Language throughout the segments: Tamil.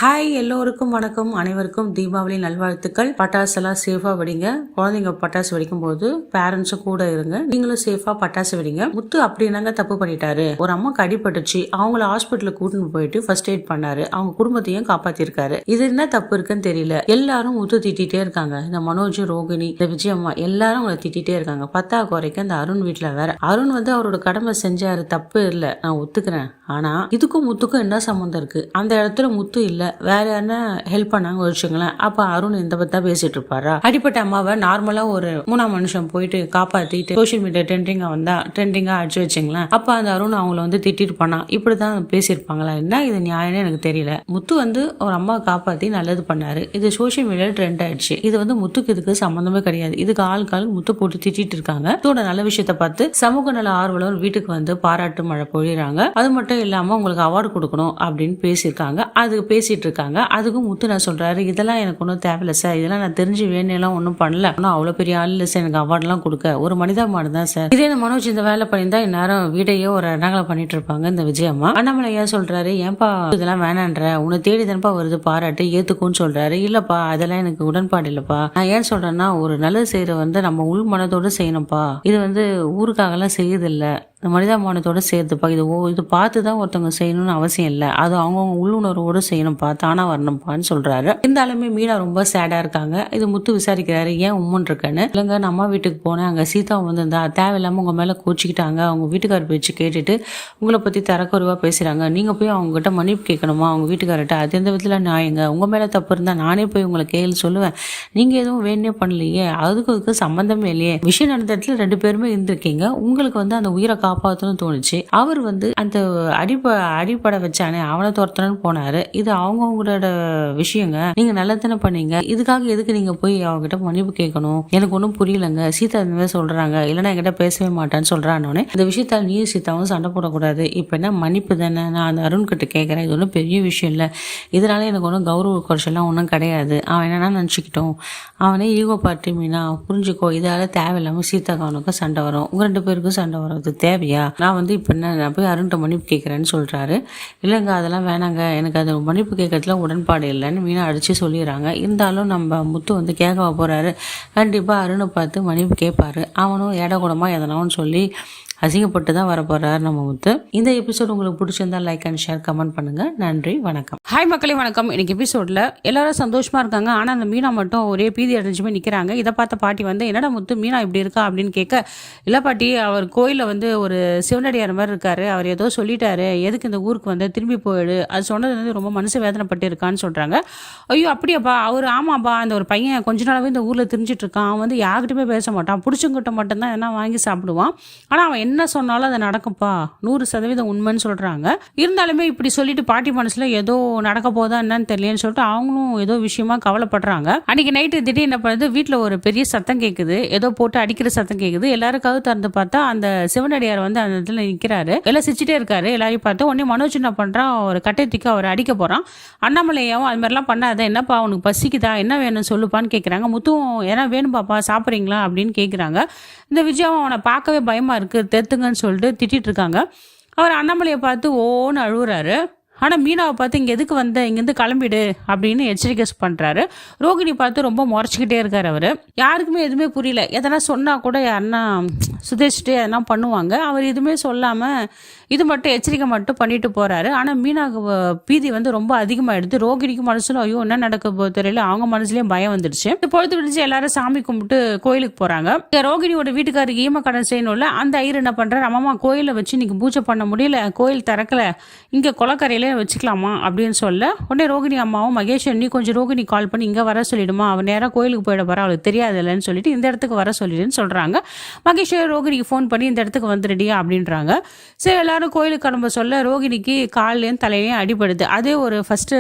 ஹாய், எல்லோருக்கும் வணக்கம். அனைவருக்கும் தீபாவளி நல்வாழ்த்துக்கள். பட்டாசெல்லாம் சேஃபா வெடிங்க. குழந்தைங்க பட்டாசு வெடிக்கும் போது பேரண்ட்ஸும் கூட இருங்க. நீங்களும் சேஃபா பட்டாசு வெடிங்க. முத்து அப்படின்னாங்க தப்பு பண்ணிட்டாரு. ஒரு அம்மாக்கு அடிபட்டுச்சு, அவங்கள ஹாஸ்பிட்டலுக்கு கூட்டின்னு போயிட்டு ஃபர்ஸ்ட் எய்ட் பண்ணாரு. அவங்க குடும்பத்தையும் காப்பாத்திருக்காரு. இது என்ன தப்பு இருக்குன்னு தெரியல. எல்லாரும் முத்து திட்டிகிட்டே இருக்காங்க. இந்த மனோஜ், ரோகிணி, இந்த விஜயம்மா எல்லாரும் அவங்களை திட்டிகிட்டே இருக்காங்க. பத்தா குறைக்க இந்த அருண் வீட்டுல வேற. அருண் அவரோட கடமை செஞ்சாரு, தப்பு இல்ல, நான் ஒத்துக்கிறேன். ஆனா இதுக்கும் முத்துக்கும் என்ன சம்மந்தம் இருக்கு? அந்த இடத்துல முத்து இல்ல, வேற யாருன்னா ஹெல்ப் பண்ணாங்க வச்சுங்களேன். அப்ப அருண் இந்த பத்தி தான் பேசிட்டு இருப்பாரா? அடிப்பட்ட அம்மாவை நார்மலா ஒரு மூணாம் மனுஷன் போயிட்டு காப்பாத்திட்டு சோசியல் மீடியா ட்ரெண்டிங்கா அடிச்சு வச்சுங்களேன். அப்ப அந்த அருண் அவங்கள திட்டிட்டு பண்ணா. இப்படிதான் பேசியிருப்பாங்களா? என்ன இது நியாயம்னு எனக்கு தெரியல. முத்து ஒரு அம்மாவை காப்பாத்தி நல்லது பண்ணாரு. இது சோசியல் மீடியால ட்ரெண்ட் ஆயிடுச்சு. இது முத்துக்கு இதுக்கு சம்பந்தமே கிடையாது. இதுக்கு ஆளுக்கு முத்து போட்டு திட்டிட்டு இருக்காங்க. இதோட நல்ல விஷயத்த பார்த்து சமூக நல ஆர்வலர் வீட்டுக்கு பாராட்டு மழை பொழிறாங்க. அது மட்டும் இல்லாம உங்களுக்கு அவார்டு கொடுக்கணும் அப்படின்னு பேசியிருக்காங்க. அது பேசிட்டு இருக்காங்க. அதுக்கும் முத்து நான் சொல்றாரு, இதெல்லாம் எனக்கு ஒன்றும் தேவையில்ல சார், இதெல்லாம் நான் தெரிஞ்சு வேணும் ஒன்றும் பண்ணல, ஆனால் அவ்வளோ பெரிய ஆள் இல்லை சார், எனக்கு அவார்டுலாம் கொடுக்க ஒரு மனிதாபிமானம் தான் சார். இதே மனோஜ் இந்த வேலை பண்ணியிருந்தா இந்நேரம் வீடையோ ஒரு நகலை பண்ணிட்டு இருப்பாங்க இந்த விஜயம்மா. அண்ணாமலை ஏன் சொல்றாரு, ஏன்பா இதெல்லாம் வேணான்ற, உன்னை தேடி தானப்பா வருது பாராட்டு, ஏத்துக்கும்னு சொல்றாரு. இல்லப்பா அதெல்லாம் எனக்கு உடன்பாடு இல்லப்பா. நான் ஏன் சொல்றேன்னா, ஒரு நல்லது செய்யற நம்ம உள் மனதோட செய்யணும்ப்பா. இது ஊருக்காகலாம் செய்யுது இல்ல, இந்த மனிதாபிமானத்தோட சேர்த்துப்பா. இது பார்த்து தான் ஒருத்தவங்க செய்யணும்னு அவசியம் இல்லை, அது அவங்கவுங்க உள்ளுணர்வோடு செய்யணும்ப்பா, தானா வரணும்ப்பான்னு சொல்றாரு. இருந்தாலுமே மீனா ரொம்ப சேடா இருக்காங்க. இது முத்து விசாரிக்கிறாரு, ஏன் உம்மன் இருக்கேன்னு. இல்லைங்க, நான் அம்மா வீட்டுக்கு போனேன், அங்க சீதா வந்திருந்தா, தேவையில்லாம உங்க மேல கோச்சிக்கிட்டாங்க, அவங்க வீட்டுக்காரர் பேச்சு கேட்டுட்டு உங்களை பத்தி தரக்குறைவா பேசுறாங்க, நீங்க போய் அவங்க கிட்ட மன்னிப்பு கேட்கணுமா அவங்க வீட்டுக்காரர்கிட்ட, அது எந்த விதத்துல நியாயங்க? உங்க மேல தப்பு இருந்தா நானே போய் உங்களை கேள்வி சொல்லுவேன், நீங்க எதுவும் வேணே பண்ணலையே, அதுக்கு சம்பந்தமே இல்லையே. விஷயம் நடந்த இடத்துல 2 பேருமே இருந்திருக்கீங்க, உங்களுக்கு அந்த உயிரை காப்பாற்றணும்னு தோணுச்சு. அவர் அந்த அடிப்படை வச்சானே அவனை துரத்தணும்னு போனாரு. இது அவங்களோட விஷயங்க, நீங்க நல்லதானே பண்ணீங்க, இதுக்காக எதுக்கு நீங்க போய் அவங்ககிட்ட மன்னிப்பு கேட்கணும்? எனக்கு ஒன்றும் புரியலங்க. சீதா இந்த மாதிரி சொல்றாங்க, இல்லைன்னா என்கிட்ட பேசவே மாட்டான்னு சொல்றானே. இந்த விஷயத்தால் நீ சீதாவும் சண்டை போடக்கூடாது. இப்ப என்ன மன்னிப்பு தானே, நான் அந்த அருண் கிட்ட கேட்கறேன், இது ஒன்றும் பெரிய விஷயம் இல்லை, இதனால எனக்கு ஒன்றும் கௌரவ குறைச்செல்லாம் ஒன்றும் கிடையாது, அவன் என்னன்னா நினச்சிக்கிட்டோம், அவனே ஈகோ பார்ட்டி மீனா, புரிஞ்சுக்கோ, இதால தேவையில்லாம சீதாக்கு அவனுக்கும் சண்டை வரும், உங்க 2 பேருக்கும் சண்டை வரும், அது தேவையா? நான் இப்ப என்ன, நான் போய் அருண்கிட்ட மன்னிப்பு கேட்கறேன்னு சொல்றாரு. இல்லைங்க அதெல்லாம் வேணாங்க, எனக்கு அது மன்னிப்பு கேட்கறதுல உடன்பாடு இல்லைன்னு மீனா அடிச்சு சொல்லிடுறாங்க. இருந்தாலும் நம்ம முத்து கேட்கவா போறாரு, கண்டிப்பா அருணை பார்த்து மன்னிப்பு கேட்பாரு. அவனும் ஏடகுடமா எதனாவும் சொல்லி அசிங்கப்பட்டு தான் வர போறாரு நம்ம முத்து. இந்த எபிசோட் உங்களுக்கு பிடிச்சிருந்தா லைக் அண்ட் ஷேர், கமெண்ட் பண்ணுங்க. நன்றி, வணக்கம். ஹாய் மக்களே, வணக்கம். இன்னைக்கு எபிசோட்ல எல்லாரும் சந்தோஷமா இருக்காங்க. ஆனா அந்த மீனா மட்டும் ஒரே பீதி அடைஞ்சு போய் நிக்கிறாங்க. இதை பார்த்த பாட்டி என்னடா முத்து மீனா இப்படி இருக்கா அப்படின்னு கேட்க, இல்ல பாட்டி, அவர் கோயில ஒரு சிவனடியார் மாதிரி இருக்காரு, அவர் ஏதோ சொல்லிட்டாரு, எதுக்கு இந்த ஊருக்கு திரும்பி போயிடு, அது சொன்னது ரொம்ப மனசு வேதனைப்பட்டு இருக்கான்னு சொல்றாங்க. ஐயோ அப்படியாப்பா, அவர் ஆமாப்பா, அந்த ஒரு பையன் கொஞ்ச நாளாவே இந்த ஊர்ல தெரிஞ்சிட்டு இருக்கான், அவன் யார்கிட்டயுமே பேச மாட்டான், பிடிச்சவங்கிட்ட மட்டும்தான் என்ன வாங்கி சாப்பிடுவான், ஆனா அவன் என்ன சொன்னாலும் அது நடக்கும்பா, 100% உண்மைன்னு சொல்றாங்க. இருந்தாலுமே இப்படி சொல்லிட்டு பாட்டி மனசுல ஏதோ நடக்க போதா என்னன்னு தெரியலன்னு சொல்லிட்டு அவங்களும் ஏதோ விஷயமா கவலைப்படுறாங்க. அன்னைக்கு நைட்டு திடீர்னு என்ன பண்ணுது, வீட்டுல ஒரு பெரிய சத்தம் கேக்குது, ஏதோ போட்டு அடிக்கிற சத்தம் கேக்குது. எல்லாரும் கவு திறந்து பார்த்தா அந்த சிவனடியார் அந்த இடத்துல நிக்கிறாரு, எல்லாம் சிரிச்சுட்டே இருக்காரு. எல்லாரையும் பார்த்து உடனே மனோஜ் என்ன பண்றான், ஒரு கட்டையத்துக்கு அவர் அடிக்க போறான். அண்ணாமலையாவும் அது மாதிரிலாம் பண்ணாத, என்னப்பா உனக்கு பசிக்குதா, என்ன வேணும்னு சொல்லுப்பான்னு கேட்கறாங்க. முத்துவும் ஏன்னா வேணும் பாப்பா, சாப்பிட்றீங்களா அப்படின்னு கேட்குறாங்க. இந்த விஜயாவும் அவனை பார்க்கவே பயமா இருக்கு, தெத்துங்கன்னு சொல்லிட்டு திட்டிட்டு இருக்காங்க. அவர் அண்ணாமலையை பார்த்து ஓன்னு அழுகுறாரு. ஆனால் மீனாவை பார்த்து இங்கே எதுக்கு இங்கேருந்து கிளம்பிடு அப்படின்னு எச்சரிக்கை பண்ணுறாரு. ரோகிணி பார்த்து ரொம்ப முறைச்சிக்கிட்டே இருக்கார். அவர் யாருக்குமே எதுவுமே புரியல. எதனா சொன்னால் கூட யாருன்னா சுதேஷ்டே எதனா பண்ணுவாங்க. அவர் எதுவுமே சொல்லாமல் இது மட்டும் எச்சரிக்கை மட்டும் பண்ணிட்டு போகிறாரு. ஆனால் மீனாவுக்கு பீதி ரொம்ப அதிகமாகிடுது. ரோகிணிக்கு மனசுல ஐயோ என்ன நடக்க போது தெரியல, அவங்க மனசுலேயும் பயம் வந்துடுச்சு. பொழுது விடுச்சு எல்லாரும் சாமி கும்பிட்டு கோயிலுக்கு போகிறாங்க. ரோகிணியோட வீட்டுக்காருக்கு ஈம கடன் செய்யணும்ல, அந்த ஐயர் என்ன பண்ணுறாரு, அம்மா கோயிலை வச்சு இன்னைக்கு பூஜை பண்ண முடியல, கோயில் திறக்கல, இங்கே குளக்கரையில வச்சுக்கலாமா அப்படின்னு சொல்ல, உடனே ரோகிணி அம்மாவும் மகேஸ்வரன் நீ கொஞ்சம் ரோகிணி கால் பண்ணி இங்கே வர சொல்லிடுமா, அவன் நேராக கோயிலுக்கு போயிட போறா, அவளுக்கு தெரியாது இல்லைன்னு சொல்லிட்டு இந்த இடத்துக்கு வர சொல்லிடுன்னு சொல்றாங்க. மகேஸ்வரன் ரோகிணிக்கு ஃபோன் பண்ணி இந்த இடத்துக்கு வந்துடுடியா அப்படின்றாங்க. சரி எல்லாரும் கோயிலுக்கு கிளம்ப சொல்ல ரோகிணிக்கு காலையும் தலையிலையும் அடிபடுது. அதே ஒரு ஃபர்ஸ்ட்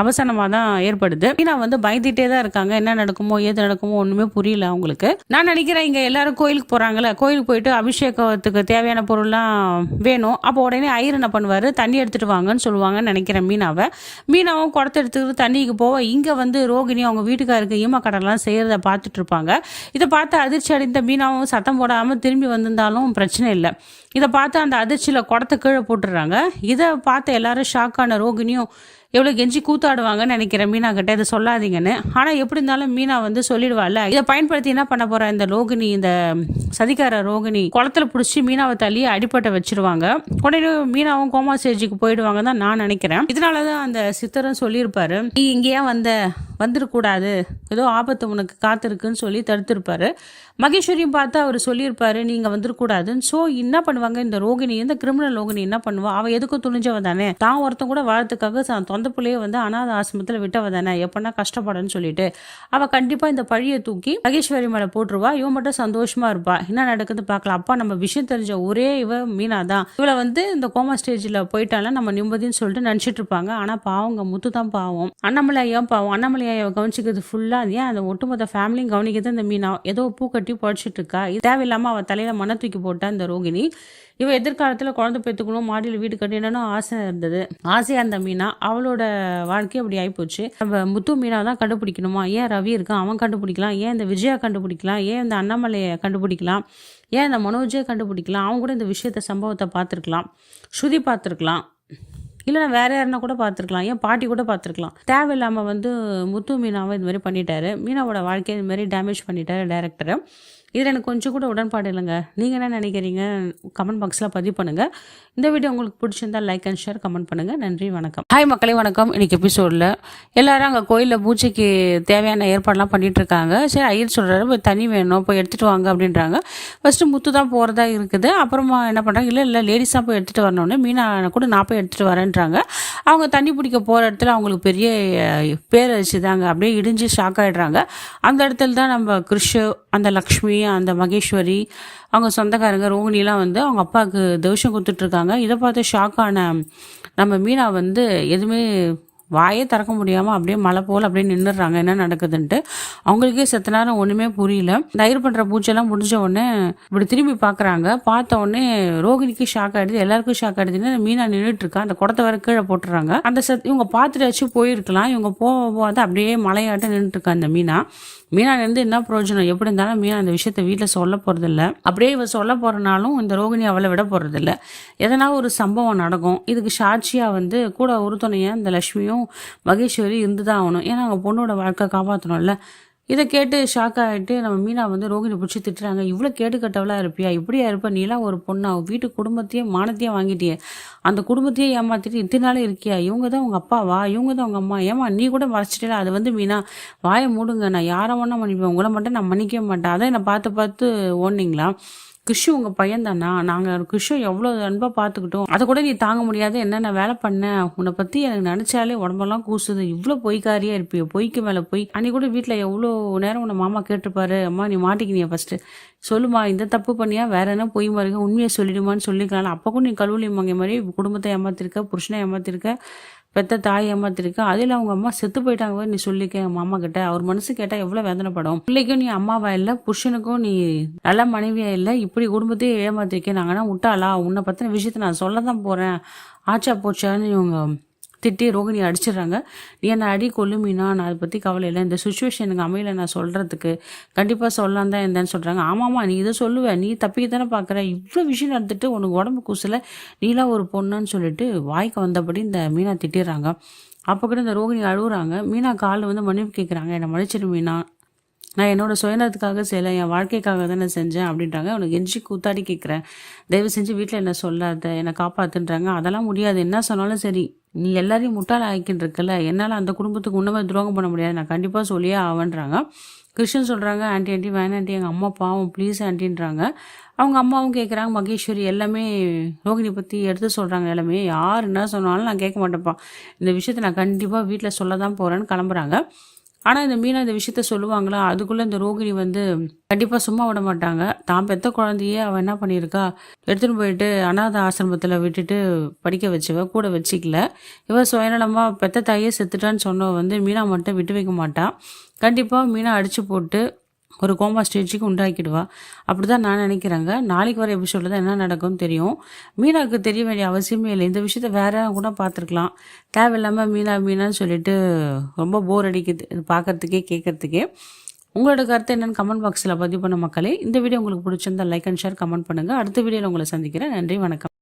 அவசரமாக தான் ஏற்படுது. நான் பயந்துட்டே தான் இருக்காங்க, என்ன நடக்குமோ ஏது நடக்குமோ ஒண்ணுமே புரியல அவங்களுக்கு. நான் நினைக்கிறேன் இங்க எல்லாரும் கோயிலுக்கு போறாங்கல்ல, கோயிலுக்கு போயிட்டு அபிஷேகத்துக்கு தேவையான பொருள்லாம் வேணும். அப்போ உடனே ஐயர் என்ன பண்ணுவாரு, தண்ணி எடுத்துட்டு வாங்கன்னு சொல்லுவாங்கன்னு நினைக்கிறேன் மீனாவும் குடத்தை எடுத்துக்கிட்டு தண்ணிக்கு போவ, இங்க ரோகிணி அவங்க வீட்டுக்காருக்கு ஈம கடன்லாம் செய்யறத பார்த்துட்டு இருப்பாங்க. இதை பார்த்து அதிர்ச்சி அடைந்த மீனாவும் சத்தம் போடாம திரும்பி வந்திருந்தாலும் பிரச்சனை இல்லை. இதை பார்த்து அந்த அதிர்ச்சியில குடத்தை கீழே போட்டுடுறாங்க. இதை பார்த்து எல்லாரும் ஷாக்கான ரோகிணியும் எவ்வளோ கெஞ்சி கூத்தாடுவாங்கன்னு நினைக்கிறேன் மீனா கிட்ட இதை சொல்லாதீங்கன்னு. ஆனால் எப்படி இருந்தாலும் மீனா வந்து சொல்லிடுவாள்ல. இதை பயன்படுத்தி என்ன பண்ண போற இந்த ரோகிணி, இந்த சதிகார ரோகிணி குளத்துல பிடிச்சி மீனாவை தள்ளி அடிப்பட்ட வச்சிருவாங்க. உடனே மீனாவும் கோமா ஸ்டேஜுக்கு போயிடுவாங்க தான் நான் நினைக்கிறேன். இதனாலதான் அந்த சித்தரும் சொல்லியிருப்பாரு, நீ இங்கேயே வந்துடக்கூடாது, ஏதோ ஆபத்து உனக்கு காத்திருக்குன்னு சொல்லி தடுத்திருப்பாரு. மகேஸ்வரியும் பார்த்து அவர் சொல்லியிருப்பாரு நீங்க வந்துடக்கூடாதுன்னு. ஸோ என்ன பண்ணுவாங்க இந்த ரோகிணி, இந்த கிரிமினல் ரோகிணி என்ன பண்ணுவா, அவ எதுக்கும் துணிஞ்சவ தானே, தான் ஒருத்தன் கூட வாழத்துக்காக தொந்த பிள்ளைய வந்து அனாத ஆசிரமத்தில் விட்டவ தானே, எப்படின்னா கஷ்டப்படன்னு சொல்லிட்டு அவ கண்டிப்பா இந்த பழியை தூக்கி மகேஸ்வரி மேல போட்டுருவா. இவன் மட்டும் சந்தோஷமா இருப்பா. என்ன நடக்குது பார்க்கலாம். அப்பா நம்ம விஷயம் தெரிஞ்ச ஒரே இவ மீனா தான். இவளை வந்து இந்த கோமா ஸ்டேஜ்ல போயிட்டாலும் நம்ம நிம்மதின்னு சொல்லிட்டு நினைச்சிட்டு இருப்பாங்க. ஆனா பாவங்க முத்து தான் பாவம், அண்ணாமலையும் பாவம். அண்ணாமலையை கவனிச்சுக்கிறது ஃபுல்லா ஏன் அந்த ஒட்டுமொத்த ஃபேமிலியும் கவனிக்கிறது இந்த மீனா. ஏதோ பூ கட்டி பழிச்சிட்டு இருக்கா. இது தேவையில்லாம அவ தலையில மண்ணை தூக்கி போட்டா இந்த ரோகிணி. இவ எதிர்காலத்துல குழந்தை பெற்றுக்கணும், மாடியில் வீடு கட்டிடணும் ஆசை இருந்தது. ஆசையா இருந்த மீனா அவளோட வாழ்க்கை அப்படி ஆயிப்போச்சு. நம்ம முத்து மீனா தான் கண்டுபிடிக்கணுமா, ஏன் ரவி இருக்கான் அவன் கண்டுபிடிக்கலாம், ஏன் இந்த விஜயா கண்டுபிடிக்கலாம், ஏன் இந்த அண்ணாமலையை கண்டுபிடிக்கலாம், ஏன் இந்த மனோஜே கண்டுபிடிக்கலாம், அவங்க கூட இந்த விஷயத்த சம்பவத்தை பார்த்துருக்கலாம், ஸ்ருதி பார்த்துருக்கலாம், இல்லைனா வேற யாருன்னா கூட பார்த்துருக்கலாம், ஏன் பாட்டி கூட பார்த்துருக்கலாம். தேவையில்லாமல் வந்து முத்து மீனாவை இது மாதிரி பண்ணிட்டாரு. மீனாவோட வாழ்க்கையை இது மாதிரி டேமேஜ் பண்ணிட்டாரு டைரக்டரை. இதில் எனக்கு கொஞ்சம் கூட உடன்பாடு இல்லைங்க. நீங்கள் என்ன நினைக்கிறீங்க கமெண்ட் பாக்ஸில் பதிவு பண்ணுங்கள். இந்த வீடியோ உங்களுக்கு பிடிச்சிருந்தா லைக் அண்ட் ஷேர் கமெண்ட் பண்ணுங்கள். நன்றி, வணக்கம். ஹாய் மக்களே, வணக்கம். இன்னைக்கு எபிசோடில் எல்லாரும் அங்கே கோயிலில் பூஜைக்கு தேவையான ஏற்பாடெல்லாம் பண்ணிட்டு இருக்காங்க. சரி, ஐயர் சொல்கிறாரு போய் தண்ணி வேணும் போய் எடுத்துகிட்டு வாங்க அப்படின்றாங்க. ஃபஸ்ட்டு முத்து தான் போகிறதா இருக்குது. அப்புறமா என்ன பண்ணுறாங்க, இல்லை லேடிஸாக போய் எடுத்துகிட்டு வரணுன்னு மீனா கூட நான் போய் எடுத்துகிட்டு வரேன்றாங்க. அவங்க தண்ணி பிடிக்க போகிற இடத்துல அவங்களுக்கு பெரிய பேரரிச்சு தாங்க, அப்படியே இடிஞ்சு ஷாக் ஆகிடுறாங்க. அந்த இடத்துல தான் நம்ம கிருஷ், அந்த லக்ஷ்மி, அந்த மகேஸ்வரி, அவங்க சொந்தக்காரங்க ரோகிணிலாம் வந்து அவங்க அப்பாவுக்கு தோஷம் கொடுத்துட்ருக்காங்க. இதை பார்த்து ஷாக்கான நம்ம மீனா வந்து எதுவுமே வாயே திறக்க முடியாமல் அப்படியே மழை போல் அப்படியே நின்றுடுறாங்க. என்ன நடக்குதுன்ட்டு அவங்களுக்கே செத்த நேரம் ஒன்றுமே புரியல. தயிர் பண்ணுற பூச்செல்லாம் முடிஞ்ச உடனே இப்படி திரும்பி பார்க்குறாங்க. பார்த்த உடனே ரோகிணிக்கு ஷாக் ஆகிடுது, எல்லாருக்கும் ஷாக் ஆகிடுதுன்னு மீனா நின்றுட்டு இருக்கா. அந்த குடத்தை வர கீழே போட்டுறாங்க. அந்த இவங்க பார்த்துட்டு வச்சு போயிருக்கலாம். இவங்க போகாத அப்படியே மலையாட்டம் நின்றுட்டு இருக்கா அந்த மீனா. மீனாலேருந்து என்ன பிரயோஜனம், எப்படி இருந்தாலும் மீனா அந்த விஷயத்த வீட்டில் சொல்ல போகிறதில்ல. அப்படியே இவ சொல்ல போகிறனாலும் இந்த ரோகிணி அவளை விட போகிறதில்ல. எதனா ஒரு சம்பவம் நடக்கும். இதுக்கு சாட்சியாக வந்து கூட உறுதுணையாக இந்த லக்ஷ்மியும் மகேஸ்வரி இருந்து தான் ஆகணும். ஏன்னா அவங்க பொண்ணோட வாழ்க்கை காப்பாற்றணும்ல. இதை கேட்டு ஷாக் ஆகிட்டு நம்ம மீனா வந்து ரோகிணி பிடிச்சி திட்டுறாங்க. இவ்வளோ கேட்டுக்கட்டவளாக இருப்பியா, இப்படியா இருப்ப, நீலாம் ஒரு பொண்ணா, வீட்டு குடும்பத்தையும் மானத்தையும் வாங்கிட்டியே, அந்த குடும்பத்தையே ஏமாத்திட்டு இத்தனை நாள் இருக்கியா, இவங்க தான் உங்கள் அப்பாவா, இவங்க தான் உங்கள் அம்மா, ஏமா நீ கூட மறைச்சிட்டல. அது வந்து மீனா வாயை மூடுங்க, நான் யாரை வேணா மன்னிப்பேன், உங்களை மட்டும் நான் மன்னிக்கவே மாட்டேன். அதான் என்னை பார்த்து ஓடுனீங்களா, கிருஷு உங்கள் பையன் தானா, நாங்கள் கிருஷு எவ்வளோ அன்பாக பார்த்துக்கிட்டோம், அதை கூட நீ தாங்க முடியாது, என்னென்ன வேலை பண்ண, உன்னை பற்றி எனக்கு நினச்சாலே உடம்பெல்லாம் கூசுது, இவ்வளோ பொய்க்காரியாக இருப்பியோ, பொய்க்கு மேலே பொய். அன்னைக்கு கூட வீட்டில் எவ்வளோ நேரம் உன்னை மாமா கேட்டிருப்பாரு, அம்மா நீ மாட்டிக்கினியா ஃபஸ்ட்டு சொல்லுமா, இந்த தப்பு பண்ணியா வேற என்ன பொய் மாறுங்க, உண்மையை சொல்லிடுமான்னு சொல்லிக்கலாம். அப்போ கூட நீ கழுவுலி மங்க மாதிரி குடும்பத்தை ஏமாத்திருக்க, புருஷனை ஏமாத்திருக்க, பெத்த தாய் ஏமாத்திருக்க, அதில் அவங்க அம்மா செத்து போயிட்டாங்க நீ சொல்லிக்க மாமா கிட்ட. அவர் மனசு கேட்டால் எவ்வளோ வேதனைப்படும். பிள்ளைக்கும் நீ அம்மாவா இல்லை, புருஷனுக்கும் நீ நல்ல மனைவியா இல்லை, இப்படி குடும்பத்தையே ஏமாத்திருக்கேன், நாங்கன்னா விட்டாளா, உன்னை பற்றின விஷயத்த நான் சொல்ல தான் போகிறேன், ஆச்சா போச்சான்னு இவங்க திட்டி ரோகிணி அடிச்சிடுறாங்க. நீ என்னை அடி கொல்லுமீனா, நான் அதை பற்றி கவலை இல்லை, இந்த சுச்சுவேஷன் எனக்கு அமையல, நான் சொல்கிறதுக்கு கண்டிப்பாக சொல்லலாம் தான் இருந்தேன்னு சொல்கிறாங்க. ஆமாம்மா நீ இதை சொல்லுவேன், நீ தப்பிக்க தானே பார்க்குற, இவ்வளோ விஷயம் நடந்துட்டு உனக்கு உடம்பு கூசலை, நீலாம் ஒரு பொண்ணுன்னு சொல்லிட்டு வாய்க்கு வந்தபடி இந்த மீனா திட்டிடுறாங்க. அப்போ கூட இந்த ரோகிணி அழுகுறாங்க. மீனா காலில் வந்து மன்னிப்பு கேட்குறாங்க. என்னை மன்னிச்சிடு மீனா, நான் என்னோட சுயநலத்துக்காக செய்யலை, என் வாழ்க்கைக்காக தானே செஞ்சேன் அப்படின்றாங்க. அவனுக்கு எஞ்சி கூத்தாடி கேட்குறேன், தயவு செஞ்சு வீட்டில் என்ன சொல்லாத, என்னை காப்பாத்துன்றாங்க. அதெல்லாம் முடியாது, என்ன சொன்னாலும் சரி, நீ எல்லாரையும் முட்டாள ஆக்கின்னு இருக்கல, என்னால் அந்த குடும்பத்துக்கு உண்மை துரோகம் பண்ண முடியாது, நான் கண்டிப்பாக சொல்லியே ஆவன்றாங்க. கிருஷ்ணன் சொல்கிறாங்க, ஆண்டி வேணாம் ஆண்டி, எங்கள் அம்மா பாவம் ப்ளீஸ் ஆண்டின்றாங்க. அவங்க அம்மாவும் கேட்குறாங்க. மகேஸ்வரி எல்லாமே ரோகிணி பற்றி எடுத்து சொல்கிறாங்க. எல்லாமே யார் என்ன சொன்னாலும் நான் கேட்க மாட்டேன்ப்பா, இந்த விஷயத்தை நான் கண்டிப்பாக வீட்டில் சொல்ல தான் போகிறேன்னு கிளம்புறாங்க. ஆனால் இந்த மீனா இந்த விஷயத்த சொல்லுவாங்களா, அதுக்குள்ளே இந்த ரோகிணி வந்து கண்டிப்பாக சும்மா விட மாட்டாங்க. தான் பெத்த குழந்தையே அவள் என்ன பண்ணியிருக்கா, எடுத்துகிட்டு போயிட்டு அனாத ஆசிரமத்தில் விட்டுட்டு படிக்க வச்சவ, கூட வச்சிக்கல. இவ சுயநலமாக பெத்த தாயே செத்துட்டான்னு சொன்னவ வந்து மீனா மட்டும் விட்டு வைக்க மாட்டான். கண்டிப்பாக மீனா அடித்து போட்டு ஒரு கோமா ஸ்டேஜுக்கு உண்டாக்கிடுவா. அப்படி தான் நான் நினைக்கிறேங்க. நாளைக்கு வர எபிசோடில் தான் என்ன நடக்கும்னு தெரியும். மீனாவுக்கு தெரிய வேண்டிய அவசியமே இல்லை. இந்த விஷயத்த வேற கூட பார்த்துருக்கலாம். தேவையில்லாமல் மீனான்னு சொல்லிட்டு ரொம்ப போர் அடிக்குது இது பார்க்கறதுக்கே கேட்கறதுக்கே. உங்களோட கருத்து என்னென்னு கமெண்ட் பாக்ஸில் பதிவு பண்ண மக்களே. இந்த வீடியோ உங்களுக்கு பிடிச்சிருந்தா லைக் அண்ட் ஷேர் கமெண்ட் பண்ணுங்கள். அடுத்த வீடியோவில் உங்களை சந்திக்கிறேன். நன்றி, வணக்கம்.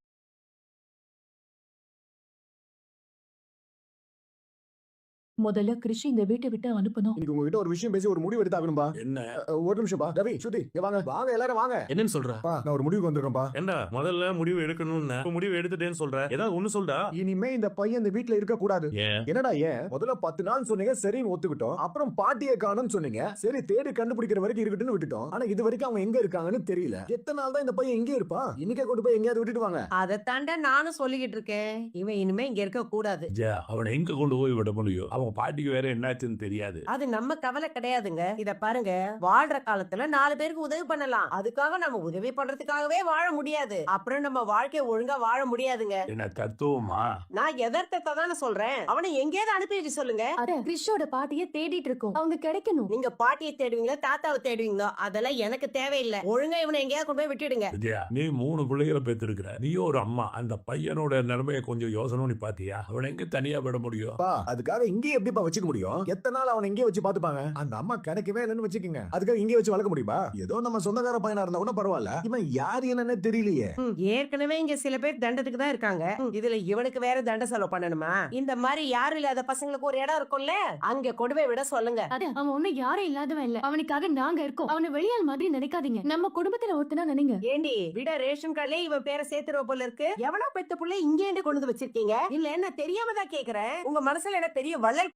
முதல்ல கிருஷி இந்த வீட்டை விட்டு அனுப்பணும். இன்னைக்கு உங்ககிட்ட ஒரு விஷயம் பேசி ஒரு முடிவு எடுத்தாகணும்பா. என்ன ஒரு நிமிஷம் பா. ரவி, ஸ்ருதி, இங்க வாங்க வாங்க எல்லாரும் வாங்க. என்னன்னு சொல்ற? பா, நான் ஒரு முடிவுக்கு வந்துடுறேன்பா. ஏண்டா முதல்ல முடிவு எடுக்கணும்னு இப்ப முடிவு எடுத்துட்டேன்னு சொல்ற, ஏதாவது ஒண்ணு சொல்றா. இனிமே இந்த பையன் இந்த வீட்ல இருக்க கூடாது. ஏன்? என்னடா ஏன்? முதல்ல 10 நாள் சொன்னீங்க, சரின்னு ஒத்துக்கிட்டோம். அப்புறம் பாட்டியை காணோம்னு சொன்னீங்க, சரி தேடி கண்டுபிடிக்கிற வரைக்கும் இருக்கட்டும்னு விட்டுட்டோம். ஆனா இது வரைக்கும் அவங்க எங்க இருக்காங்கன்னு தெரியல. எத்தனை நாள் தான் இந்த பையன் இங்கே இருப்பா? இன்னைக்கே கொண்டு போய் எங்கேயாவது விட்டுட்டு வாங்க. அதை தாண்டா நானும் சொல்லிக்கிட்டு இருக்கேன். இவன் இனிமே இங்க இருக்க கூடாது. அவனை எங்க கொண்டு போய் விட முடியும்? அவன் பாட்டிக்கு வேற என்னாச்சுன்னு தெரியாது. அது நம்ம கவலை கிடையாதுங்க. இத பாருங்க, வாழ்ற காலத்துல 4 பேருக்கு உதவி பண்ணலாம். அதுக்காக நம்ம உதவி பண்றதுக்காகவே வாழ முடியாது. அப்புறம் நம்ம வாழ்க்கைய ஒழுங்கா வாழ முடியாதுங்க. என்ன தத்துவமா? நான் எதர்த்தத்தை தானே சொல்றேன். அவனை எங்கேயாவது அனுப்பி வச்சு சொல்லுங்க. அட, கிருஷோட பாட்டிய தேடிட்டு இருக்கோம். அவங்க கிடைக்கணும். நீங்க பாட்டியை தேடுவீங்களா தாத்தாவை தேடுவீங்களோ அதெல்லாம் எனக்கு தேவையில்லை. ஒழுங்கா இவனை எங்கேயாவது கொண்டு போய் விட்டுடுங்க. விஜயா, நீ 3 பிள்ளைகளை பெற்றிருக்கிற, நீயும் ஒரு அம்மா. அந்த பையனோட நிலைமையை கொஞ்சம் யோசனை பண்ணி பாத்தியா? அவனை எங்க தனியா விட முடியும்? பா, அதுக்காக இங்கே எப்படிப்பா வச்சுக்க முடியும்? எத்தனை நாள் அவனை இங்கே வச்சு பாத்துப்பாங்க? அந்த அம்மா கிடைக்கவே இல்லைன்னு வச்சுக்கோங்க, அதுக்காக இங்கே வச்சு வளர்க்க முடியுமா? ஏதோ நம்ம சொந்தக்கார பையனா இருந்தா கூட பரவாயில்ல, இவன் யாரு என்னன்னு தெரியலையே. ஏற்கனவே இங்க சில பேர் தண்டத்துக்கு தான் இருக்காங்க. இதுல இவனுக்கு வேற தண்ட செலவு பண்ணணுமா? இந்த மாதிரி யாரும் இல்லாத பசங்களுக்கு ஒரு இடம் இருக்கும்ல, அங்க கொண்டு போய் விட சொல்லுங்க. அட, அவன் ஒண்ணு யாரும் இல்லாதவன் இல்ல. அவனுக்காக நாங்க இருக்கோம். அவனை வெளியால் மாதிரி நினைக்காதீங்க. நம்ம குடும்பத்துல ஒருத்தனா நினைங்க. ஏண்டி விட ரேஷன் கார்டுல இவன் பேரை சேர்த்துருவ போல இருக்கு. எவனோ பெத்த புள்ள இங்கே கொண்டு வந்து வச்சிருக்கீங்க. இல்ல என்ன தெரியாம தான் கேக்குறேன். உங்க மனசுல என்ன பெரிய வள்ளல்